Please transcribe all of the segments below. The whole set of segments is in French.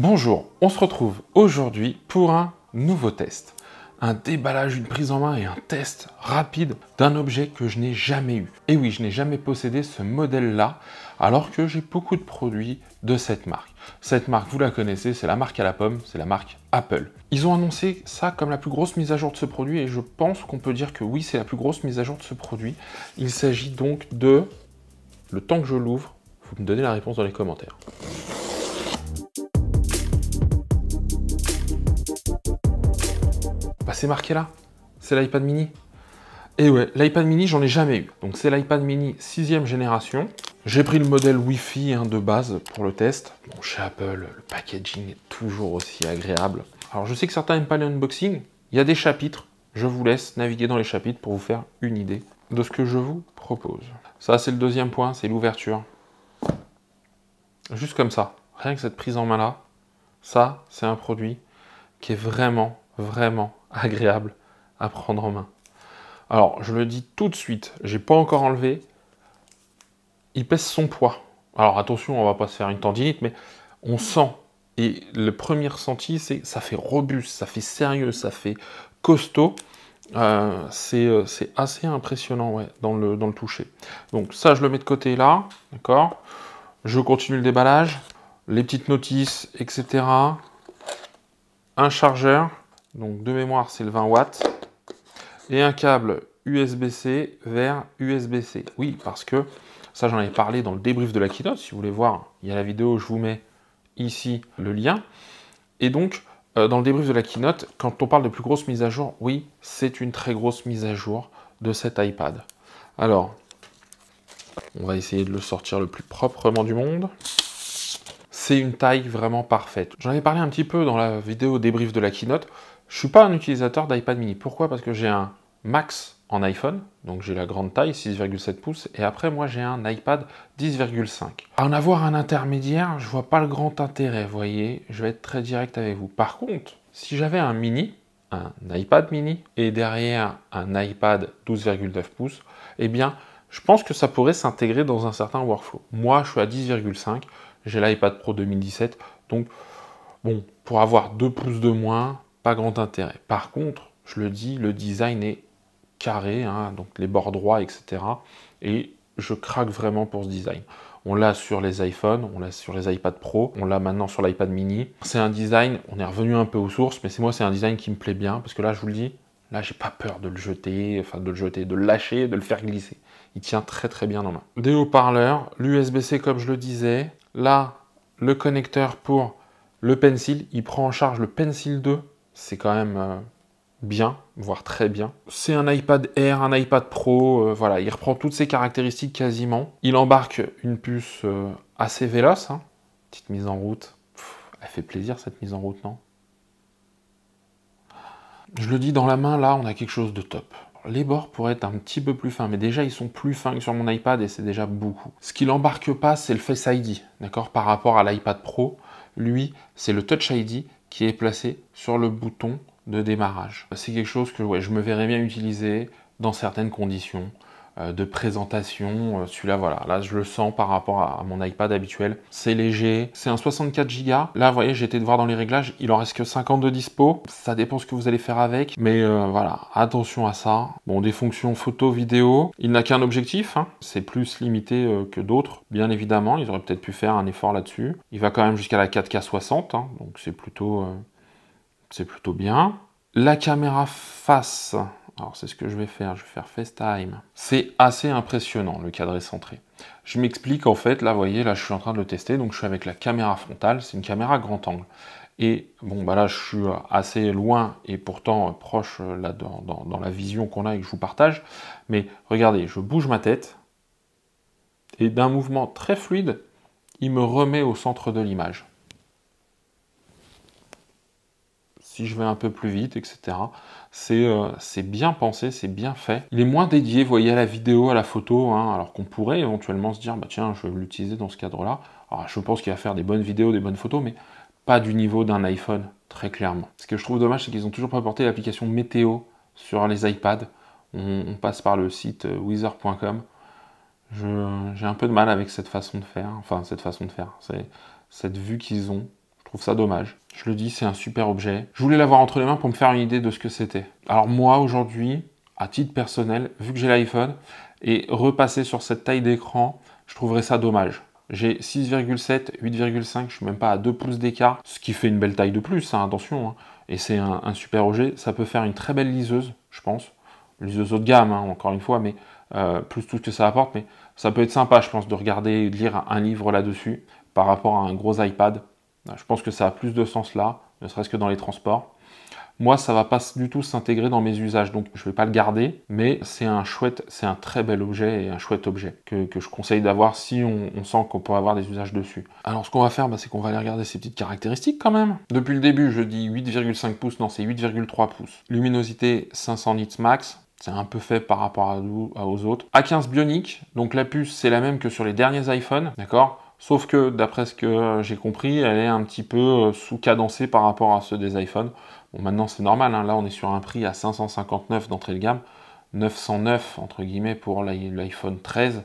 Bonjour, on se retrouve aujourd'hui pour un nouveau test. Un déballage, une prise en main et un test rapide d'un objet que je n'ai jamais eu. Et oui, je n'ai jamais possédé ce modèle-là, alors que j'ai beaucoup de produits de cette marque. Cette marque, vous la connaissez, c'est la marque à la pomme, c'est la marque Apple. Ils ont annoncé ça comme la plus grosse mise à jour de ce produit, et je pense qu'on peut dire que oui, c'est la plus grosse mise à jour de ce produit. Il s'agit donc de... Le temps que je l'ouvre, vous me donnez la réponse dans les commentaires. Bah, c'est marqué là, c'est l'iPad mini. Et ouais, l'iPad mini, j'en ai jamais eu. Donc c'est l'iPad mini 6e génération. J'ai pris le modèle Wi-Fi de base pour le test. Bon, chez Apple, le packaging est toujours aussi agréable. Alors je sais que certains n'aiment pas les unboxings. Il y a des chapitres. Je vous laisse naviguer dans les chapitres pour vous faire une idée de ce que je vous propose. Ça, c'est le deuxième point, c'est l'ouverture. Juste comme ça, rien que cette prise en main là, ça, c'est un produit qui est vraiment agréable à prendre en main. Alors, je le dis tout de suite, j'ai pas encore enlevé, il pèse son poids. Alors attention, on va pas se faire une tendinite, mais on sent, et le premier ressenti, c'est ça fait robuste, ça fait sérieux, ça fait costaud. C'est assez impressionnant, ouais, dans le toucher. Donc ça, je le mets de côté là, d'accord. Je continue le déballage, les petites notices, etc. Un chargeur, donc de mémoire, c'est le 20 watts. Et un câble USB-C vers USB-C. Oui, parce que ça, j'en avais parlé dans le débrief de la keynote. Si vous voulez voir, il y a la vidéo, je vous mets ici le lien. Et donc, dans le débrief de la keynote, quand on parle de plus grosse mise à jour, oui, c'est une très grosse mise à jour de cet iPad. Alors, on va essayer de le sortir le plus proprement du monde. C'est une taille vraiment parfaite. J'en avais parlé un petit peu dans la vidéo débrief de la keynote. Je ne suis pas un utilisateur d'iPad mini. Pourquoi? Parce que j'ai un Max en iPhone, donc j'ai la grande taille, 6,7 pouces, et après moi j'ai un iPad 10,5. En avoir un intermédiaire, je vois pas le grand intérêt, vous voyez, je vais être très direct avec vous. Par contre, si j'avais un mini, un iPad mini, et derrière un iPad 12,9 pouces, eh bien, je pense que ça pourrait s'intégrer dans un certain workflow. Moi, je suis à 10,5, j'ai l'iPad Pro 2017, donc, bon, pour avoir 2 pouces de moins, pas grand intérêt. Par contre, je le dis, le design est carré, hein, donc les bords droits, etc. Et je craque vraiment pour ce design. On l'a sur les iPhones, on l'a sur les iPad Pro, on l'a maintenant sur l'iPad mini. C'est un design, on est revenu un peu aux sources, mais c'est un design qui me plaît bien, parce que là, je vous le dis, là, j'ai pas peur de le jeter, enfin de le lâcher, de le faire glisser. Il tient très bien en main. Des haut-parleurs, l'USB-C comme je le disais. Là, le connecteur pour le Pencil, il prend en charge le Pencil 2. C'est quand même bien, voire très bien. C'est un iPad Air, un iPad Pro, voilà, il reprend toutes ses caractéristiques quasiment. Il embarque une puce assez véloce, hein. Petite mise en route. Elle fait plaisir cette mise en route, non? Je le dis dans la main, là, on a quelque chose de top. Les bords pourraient être un petit peu plus fins, mais déjà ils sont plus fins que sur mon iPad et c'est déjà beaucoup. Ce qui l'embarque pas, c'est le Face ID, d'accord? Par rapport à l'iPad Pro, lui, c'est le Touch ID qui est placé sur le bouton de démarrage. C'est quelque chose que ouais, je me verrais bien utiliser dans certaines conditions de présentation. Celui-là, voilà, là je le sens par rapport à mon iPad habituel. C'est léger, c'est un 64 Go. Là, vous voyez, j'ai été de voir dans les réglages, il en reste que 50 de dispo. Ça dépend ce que vous allez faire avec, mais voilà, attention à ça. Bon, des fonctions photo, vidéo. Il n'a qu'un objectif, hein. C'est plus limité que d'autres, bien évidemment. Ils auraient peut-être pu faire un effort là-dessus. Il va quand même jusqu'à la 4K 60, hein, donc c'est plutôt bien. La caméra face, alors c'est ce que je vais faire FaceTime. C'est assez impressionnant, le cadre est centré. Je m'explique, en fait, là, vous voyez, là, je suis en train de le tester, donc je suis avec la caméra frontale, c'est une caméra grand angle. Et bon, bah là, je suis assez loin et pourtant proche là dans la vision qu'on a et que je vous partage. Mais regardez, je bouge ma tête et d'un mouvement très fluide, il me remet au centre de l'image. Si je vais un peu plus vite, etc. C'est bien pensé, c'est bien fait. Il est moins dédié, vous voyez, à la vidéo, à la photo, hein, alors qu'on pourrait éventuellement se dire, bah tiens, je vais l'utiliser dans ce cadre-là. Alors je pense qu'il va faire des bonnes vidéos, des bonnes photos, mais pas du niveau d'un iPhone, très clairement. Ce que je trouve dommage, c'est qu'ils n'ont toujours pas apporté l'application météo sur les iPads. On passe par le site weather.com. J'ai un peu de mal avec cette façon de faire, c'est cette vue qu'ils ont. Je trouve ça dommage. Je le dis, c'est un super objet. Je voulais l'avoir entre les mains pour me faire une idée de ce que c'était. Alors moi, aujourd'hui, à titre personnel, vu que j'ai l'iPhone, et repasser sur cette taille d'écran, je trouverais ça dommage. J'ai 6,7, 8,5, je suis même pas à 2 pouces d'écart, ce qui fait une belle taille de plus, hein, attention. Hein. Et c'est un super objet, ça peut faire une très belle liseuse, je pense. Liseuse haut de gamme, hein, encore une fois, mais plus tout ce que ça apporte. Mais ça peut être sympa, je pense, de regarder, de lire un livre là-dessus, par rapport à un gros iPad. Je pense que ça a plus de sens là, ne serait-ce que dans les transports. Moi, ça va pas du tout s'intégrer dans mes usages, donc je vais pas le garder, mais c'est un très bel objet et un chouette objet que je conseille d'avoir si on sent qu'on peut avoir des usages dessus. Alors ce qu'on va faire, c'est qu'on va aller regarder ces petites caractéristiques quand même. Depuis le début, je dis 8,5 pouces, non c'est 8,3 pouces. Luminosité 500 nits max. C'est un peu fait par rapport aux autres. A15 Bionic, donc la puce c'est la même que sur les derniers iPhones, d'accord ? Sauf que, d'après ce que j'ai compris, elle est un petit peu sous-cadencée par rapport à ceux des iPhones. Bon, maintenant, c'est normal. Hein. Là, on est sur un prix à 559 d'entrée de gamme. 909, entre guillemets, pour l'iPhone 13.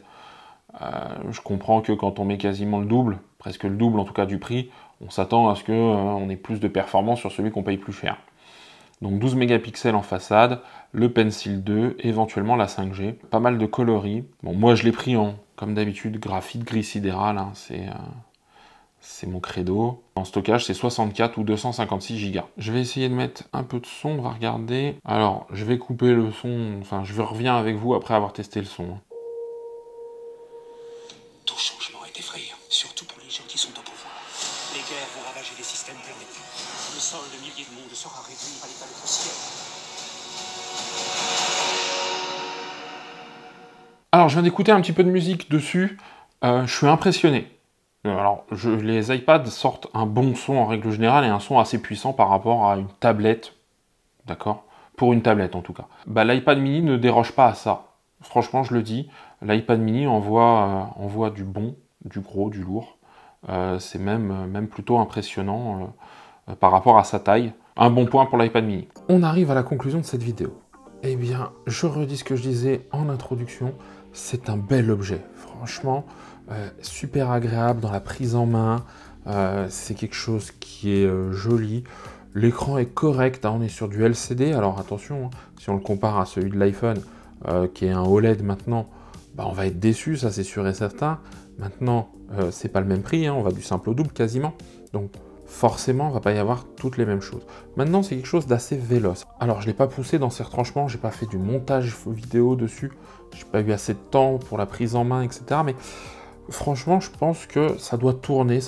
Je comprends que quand on met quasiment le double, presque le double en tout cas du prix, on s'attend à ce qu'on ait plus de performance sur celui qu'on paye plus cher. Donc 12 mégapixels en façade, le Pencil 2, éventuellement la 5G. Pas mal de coloris. Bon, moi, je l'ai pris en, comme d'habitude, graphite gris sidéral. Hein, c'est mon credo. En stockage, c'est 64 ou 256 Go. Je vais essayer de mettre un peu de son, on va regarder. Alors, je vais couper le son, enfin, je reviens avec vous après avoir testé le son. Tout changement est effrayant, surtout pour les gens qui sont au pouvoir. Les guerres vont ravager les systèmes planétaires. Le sol de milliers de mondes sera réduit à l'état d'être ciel. Alors, je viens d'écouter un petit peu de musique dessus. Je suis impressionné. Alors, les iPads sortent un bon son en règle générale et un son assez puissant par rapport à une tablette, d'accord ? Pour une tablette en tout cas. L'iPad mini ne déroge pas à ça. Franchement, je le dis, l'iPad mini envoie du bon, du gros, du lourd. C'est même plutôt impressionnant par rapport à sa taille. Un bon point pour l'iPad mini. On arrive à la conclusion de cette vidéo. Eh bien, je redis ce que je disais en introduction, c'est un bel objet. Franchement, super agréable dans la prise en main, c'est quelque chose qui est joli. L'écran est correct, hein, on est sur du LCD, alors attention, hein, si on le compare à celui de l'iPhone, qui est un OLED maintenant, on va être déçu, ça c'est sûr et certain. Maintenant, c'est pas le même prix, hein, on va du simple au double quasiment, donc forcément, il ne va pas y avoir toutes les mêmes choses. Maintenant, c'est quelque chose d'assez véloce. Alors, je ne l'ai pas poussé dans ses retranchements, je n'ai pas fait du montage vidéo dessus, je n'ai pas eu assez de temps pour la prise en main, etc. Mais franchement, je pense que ça doit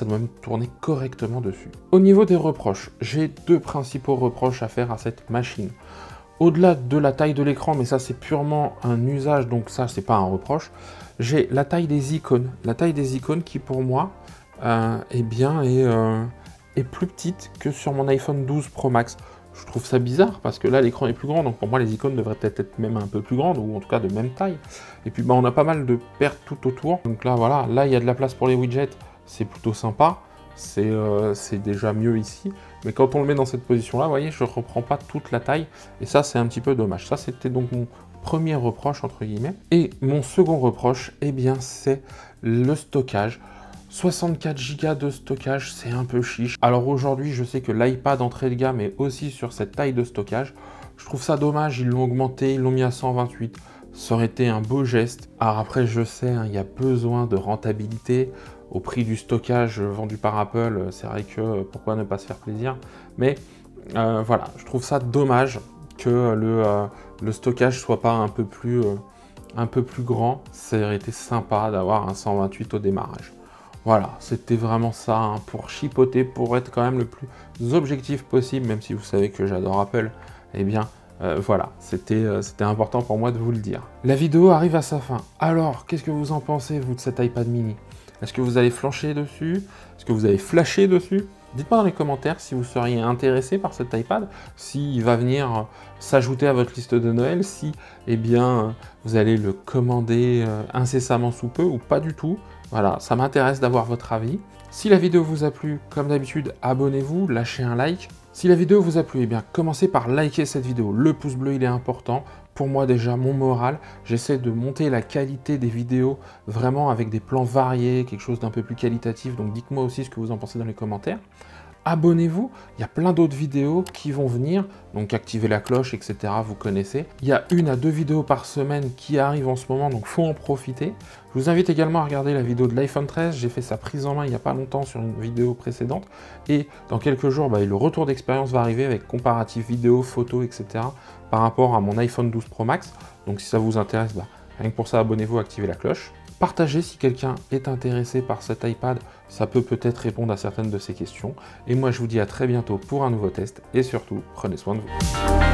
même tourner correctement dessus. Au niveau des reproches, j'ai deux principaux reproches à faire à cette machine. Au-delà de la taille de l'écran, mais ça c'est purement un usage, donc ça c'est pas un reproche, j'ai la taille des icônes. La taille des icônes qui pour moi, est plus petite que sur mon iPhone 12 Pro Max. Je trouve ça bizarre parce que là l'écran est plus grand, donc pour moi les icônes devraient peut-être être même un peu plus grandes ou en tout cas de même taille. Et puis on a pas mal de pertes tout autour. Donc là voilà, là il y a de la place pour les widgets, c'est plutôt sympa. C'est déjà mieux ici. Mais quand on le met dans cette position là, vous voyez, je ne reprends pas toute la taille. Et ça c'est un petit peu dommage. Ça c'était donc mon premier reproche entre guillemets. Et mon second reproche, c'est le stockage. 64 Go de stockage, c'est un peu chiche. Alors aujourd'hui, je sais que l'iPad entrée de gamme est aussi sur cette taille de stockage. Je trouve ça dommage, ils l'ont augmenté, ils l'ont mis à 128. Ça aurait été un beau geste. Alors après, je sais, il y a besoin de rentabilité. Au prix du stockage vendu par Apple, c'est vrai que pourquoi ne pas se faire plaisir. Mais voilà, je trouve ça dommage que le stockage soit pas un peu plus grand. Ça aurait été sympa d'avoir un 128 au démarrage. Voilà, c'était vraiment ça, hein, pour chipoter, pour être quand même le plus objectif possible, même si vous savez que j'adore Apple, voilà, c'était important pour moi de vous le dire. La vidéo arrive à sa fin. Alors, qu'est-ce que vous en pensez, vous, de cet iPad mini? Est-ce que vous allez flancher dessus? Est-ce que vous allez flasher dessus? Dites-moi dans les commentaires si vous seriez intéressé par cet iPad, s'il va venir s'ajouter à votre liste de Noël, si vous allez le commander incessamment sous peu ou pas du tout. Voilà, ça m'intéresse d'avoir votre avis. Si la vidéo vous a plu, comme d'habitude, abonnez-vous, lâchez un like. Si la vidéo vous a plu, commencez par liker cette vidéo. Le pouce bleu, il est important. Pour moi déjà, mon moral, j'essaie de monter la qualité des vidéos vraiment avec des plans variés, quelque chose d'un peu plus qualitatif. Donc dites-moi aussi ce que vous en pensez dans les commentaires. abonnez-vous. Il y a plein d'autres vidéos qui vont venir. Donc activez la cloche, etc. Vous connaissez. Il y a 1 à 2 vidéos par semaine qui arrivent en ce moment, donc faut en profiter. Je vous invite également à regarder la vidéo de l'iPhone 13. J'ai fait sa prise en main il n'y a pas longtemps sur une vidéo précédente. Et dans quelques jours, le retour d'expérience va arriver avec comparatif vidéo, photos, etc. par rapport à mon iPhone 12 Pro Max. Donc si ça vous intéresse, rien que pour ça, abonnez-vous, activez la cloche. Partagez si quelqu'un est intéressé par cet iPad, ça peut peut-être répondre à certaines de ces questions. Et moi je vous dis à très bientôt pour un nouveau test et surtout, prenez soin de vous.